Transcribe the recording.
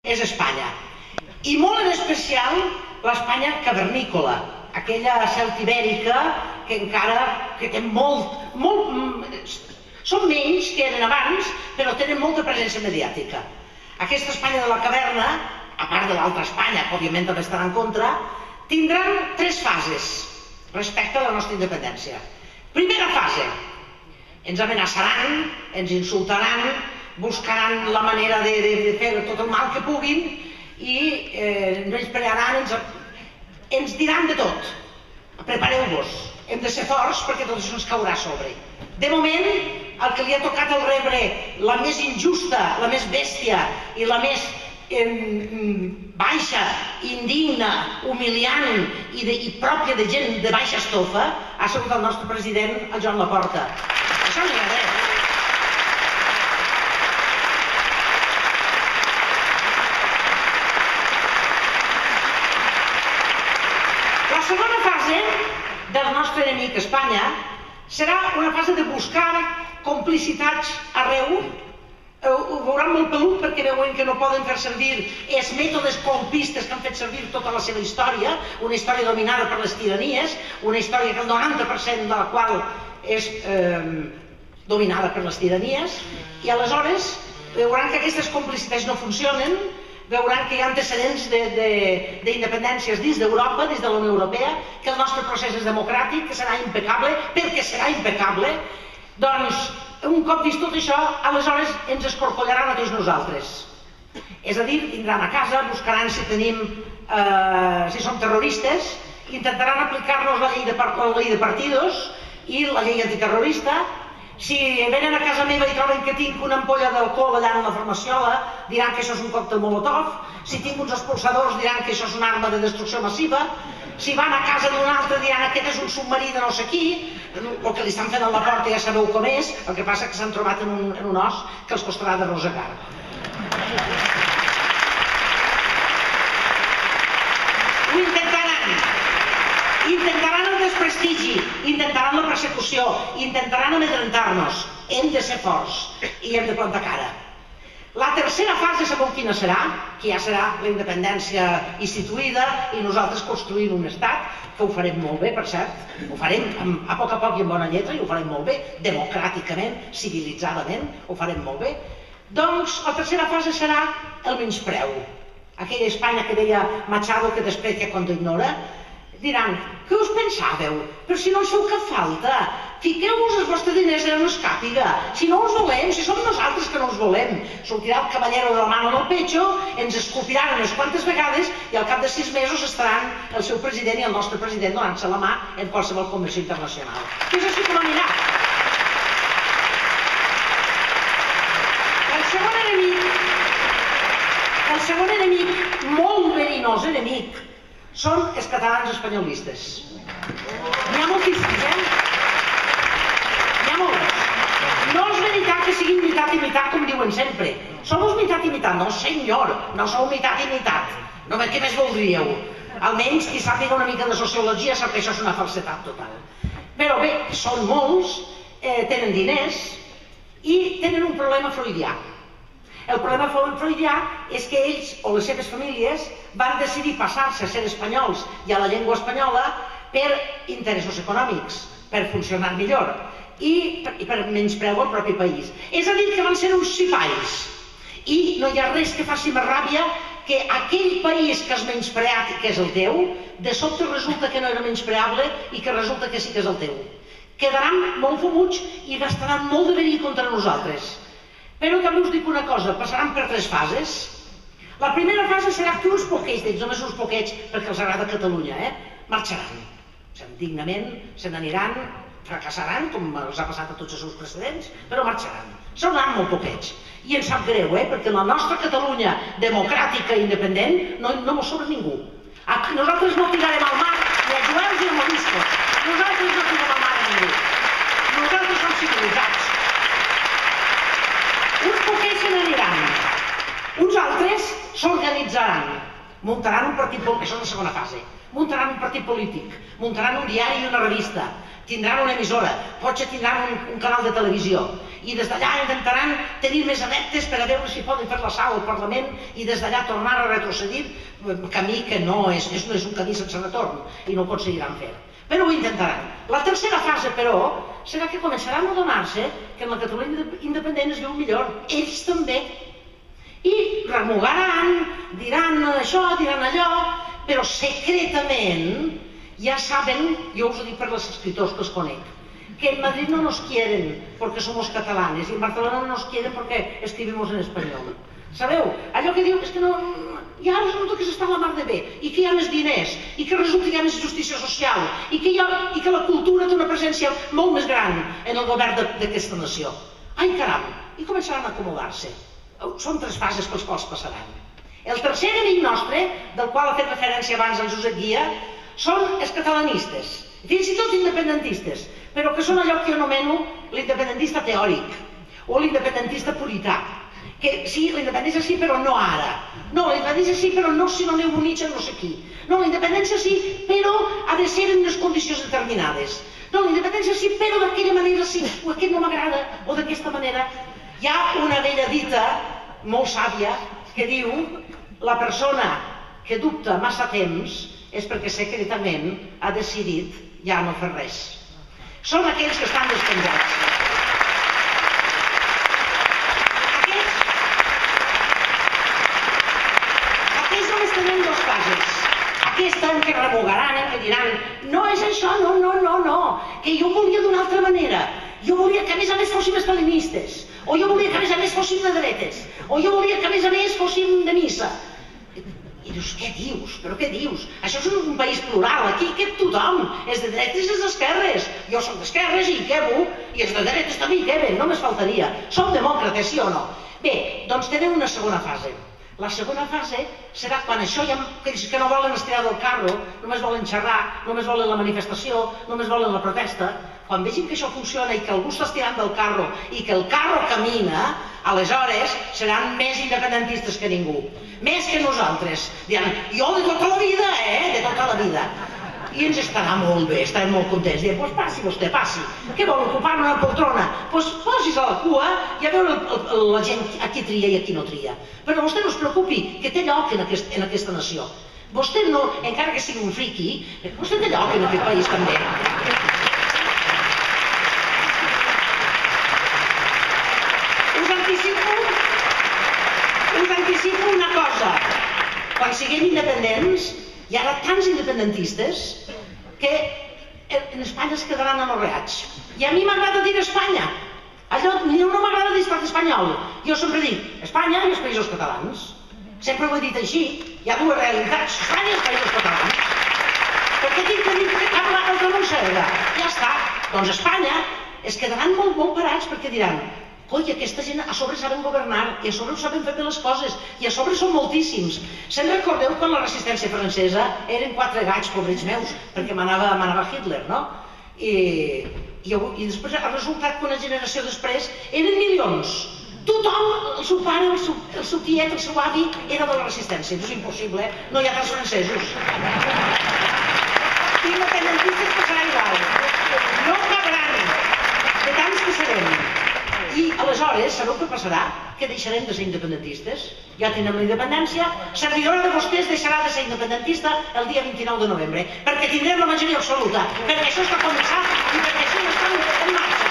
és Espanya. I molt en especial l'Espanya cavernícola, aquella celtibèrica que encara té molt... Són menys que eren abans, però tenen molta presència mediàtica. Aquesta Espanya de la caverna, a part de l'altra Espanya, que òbviament també estarà en contra, tindran 3 fases respecte a la nostra independència. Primera fase, ens amenaçaran, ens insultaran, buscaran la manera de fer tot el mal que puguin i ens menysprearan, ens diran de tot. Prepareu-vos, hem de ser forts perquè tot això ens caurà a sobre. De moment, el que li ha tocat el rebre, la més injusta, la més bèstia i la més baixa, indigna, humiliant i pròpia de gent de baixa estofa, ha sigut el nostre president, el Joan Laporta. Això n'hi ha res. La segona fase del nostre enemic Espanya serà una fase de buscar complicitats arreu. Ho veuran molt pelut perquè veuen que no poden fer servir els mètodes colpistes que han fet servir tota la seva història, una història dominada per les tiranies, una història que el 90% de la qual és dominada per les tiranies, i aleshores veuran que aquestes complicitats no funcionen, veuran que hi ha antecedents d'independències dins d'Europa, dins de la Unió Europea, que el nostre procés és democràtic, que serà impecable, perquè serà impecable. Doncs, un cop vist tot això, aleshores ens escorcollaran a tots nosaltres. És a dir, vindran a casa, buscaran si som terroristes, intentaran aplicar-nos la llei de partidos i la llei antiterrorista. Si venen a casa meva i troben que tinc una ampolla d'alcohol allà en la farmaciola, diran que això és un còctel Molotov. Si tinc uns expulsadors, diran que això és una arma de destrucció massiva. Si van a casa d'un altre, diran aquest és un submarí de no sé qui. El que li estan fent a la porta ja sabeu com és, el que passa que s'han trobat en un os que els costarà de rosegar. Ho intentaran. Intentaran el desprestigi, intentaran la persecució, intentaran amedrentar-nos. Hem de ser forts i hem de plantar cara. La tercera fase, sabeu quina serà? Que ja serà la independència instituïda i nosaltres construint un estat, que ho farem molt bé, per cert, ho farem a poc i amb bona lletra i ho farem molt bé, democràticament, civilitzadament, ho farem molt bé. Doncs la tercera fase serà el menyspreu. Aquella Espanya que deia Machado que desprecia cuando ignora. Diran, què us pensàveu? Però si no ens feu cap falta, fiqueu-vos els vostres diners en una escàpiga. Si no us volem, si som nosaltres que no us volem. Sortirà el caballero de la mano del pecho, ens escupiran unes quantes vegades i al cap de 6 mesos estaran el seu president i el nostre president donant-se la mà en qualsevol convenció internacional. I és així com anirà. El segon enemic, molt verinós enemic, són els catalans espanyolistes. N'hi ha moltíssims, N'hi ha molts. No és veritat que siguin meitat i meitat, com diuen sempre. Somos meitat i meitat. No, senyor, no sou meitat i meitat. No, què més voldríeu? Almenys, qui sàpiga una mica de sociologia sap que això és una falsetat total. Però bé, són molts, tenen diners i tenen un problema freudià. El problema freudià és que ells o les seves famílies van decidir passar-se a ser espanyols i a la llengua espanyola per interessos econòmics, per funcionar millor i per menyspreu al propi país. És a dir, que van ser uns cipalls. I no hi ha res que faci més ràbia que aquell país que has menyspreat i que és el teu, de sobte resulta que no era menyspreable i que resulta que sí que és el teu. Quedaran molt fomuts i gastaran molt de verí contra nosaltres. Però també us dic una cosa, passaran per 3 fases. La primera fase serà que uns poquets d'ells, només uns poquets, perquè els agrada Catalunya, marxaran. Dignament, se n'aniran, fracassaran, com els ha passat a tots els seus precedents, però marxaran. Seran molt poquets. I ens sap greu, perquè la nostra Catalunya democràtica i independent no mos sobra ningú. Nosaltres no tirarem al mar ni a jueus ni a moriscos. Nosaltres no tirarem al mar a ningú. Nosaltres som civilitzats. Uns poquets se n'aniran, uns altres s'organitzaran, muntaran un partit polític, això és la segona fase, muntaran un partit polític, muntaran un diari i una revista, tindran una emissora, potser tindran un canal de televisió i des d'allà intentaran tenir més adeptes per a veure si poden fer l'assalt al Parlament i des d'allà tornar a retrocedir, camí que no és un camí sense retorn i no ho aconseguiran fer. Però ho intentaran. La tercera fase, però, serà que començaran a adonar-se que en la Catalunya independent es viu millor. Ells també. I remugaran, diran això, diran allò, però secretament ja saben, jo us ho dic per als escritors que els conec, que en Madrid no nos quieren porque somos catalanes y en Barcelona no nos quieren porque escribimos en español. Sabeu? Allò que diu és que no... I ara resulta que s'està a la mar de bé, i que hi ha més diners, i que resulta que hi ha més justícia social, i que la cultura té una presència molt més gran en el govern d'aquesta nació. Ai, caram! I començaran a acomodar-se. Són 3 fases pels quals passaran. El tercer enemic nostre, del qual ha fet referència abans el Josep Guia, són els catalanistes, fins i tot independentistes, però que són allò que jo anomeno l'independentista teòric, o l'independentista purità. Que sí, la independència sí, però no ara. No, la independència sí, però no si no aneu units en no sé qui. No, la independència sí, però ha de ser en unes condicions determinades. No, la independència sí, però d'aquella manera sí, o aquest no m'agrada, o d'aquesta manera. Hi ha una vella dita, molt sàvia, que diu: la persona que dubta massa temps és perquè secretament ha decidit ja no fer res. Són aquells que estan despenjats. Tenen 2 fases. Aquesta en què remugaran, en què diran no és això, no, que jo volia d'una altra manera. Jo volia que a més fóssim estalinistes, o jo volia que a més fóssim de dretes, o jo volia que a més fóssim de missa. I dius, què dius? Però què dius? Això és un país plural, aquí que tothom és de dretes i és d'esquerres. Jo soc d'esquerres i hi quebo, i els de dretes també hi queben, només faltaria. Som demòcrates, sí o no? Bé, doncs tenen una segona fase. La segona fase serà quan això ja, aquells que no volen estirar del carro, només volen xerrar, només volen la manifestació, només volen la protesta, quan vegin que això funciona i que algú està estirant del carro i que el carro camina, aleshores seran més independentistes que ningú. Més que nosaltres. Diran, jo de tota la vida, de tota la vida. I ens estarà molt bé, estarem molt contents. Diem, doncs passi vostè, passi. Què vol, ocupar una poltrona? Doncs posis a la cua i a veure la gent a qui tria i a qui no tria. Però vostè no es preocupi, que té lloc en aquesta nació. Vostè no, encara que sigui un friqui, vostè té lloc en aquest país també. Us anticipo una cosa. Quan siguem independents, hi haurà tants independentistes que en Espanya es quedaran anorreats. I a mi m'agrada dir Espanya. Allò no m'agrada dir estat espanyol. Jo sempre dic Espanya i els països catalans. Sempre ho he dit així. Hi ha 2 realitats, Espanya i els països catalans. Perquè tinc que dir que parla el que no ho serà. Ja està. Doncs Espanya es quedaran molt parats perquè diran: coi, aquesta gent a sobre saben governar, i a sobre ho saben fer bé les coses, i a sobre són moltíssims. Se'n recordeu quan la resistència francesa eren 4 gats, pobrets meus, perquè manava Hitler, no? I després ha resultat que una generació després eren milions. Tothom, el seu pare, el seu tiet, el seu avi, era de la resistència. És impossible, no hi ha tants francesos. I independentistes passarà igual. No cabran, de tants que serem. I aleshores, sabeu què passarà? Que deixarem de ser independentistes. Ja tindrem la independència. Servidora de vostès deixarà de ser independentista el dia 29 de novembre, perquè tindrem la majoria absoluta, perquè això està començat i perquè això ja està en marxa.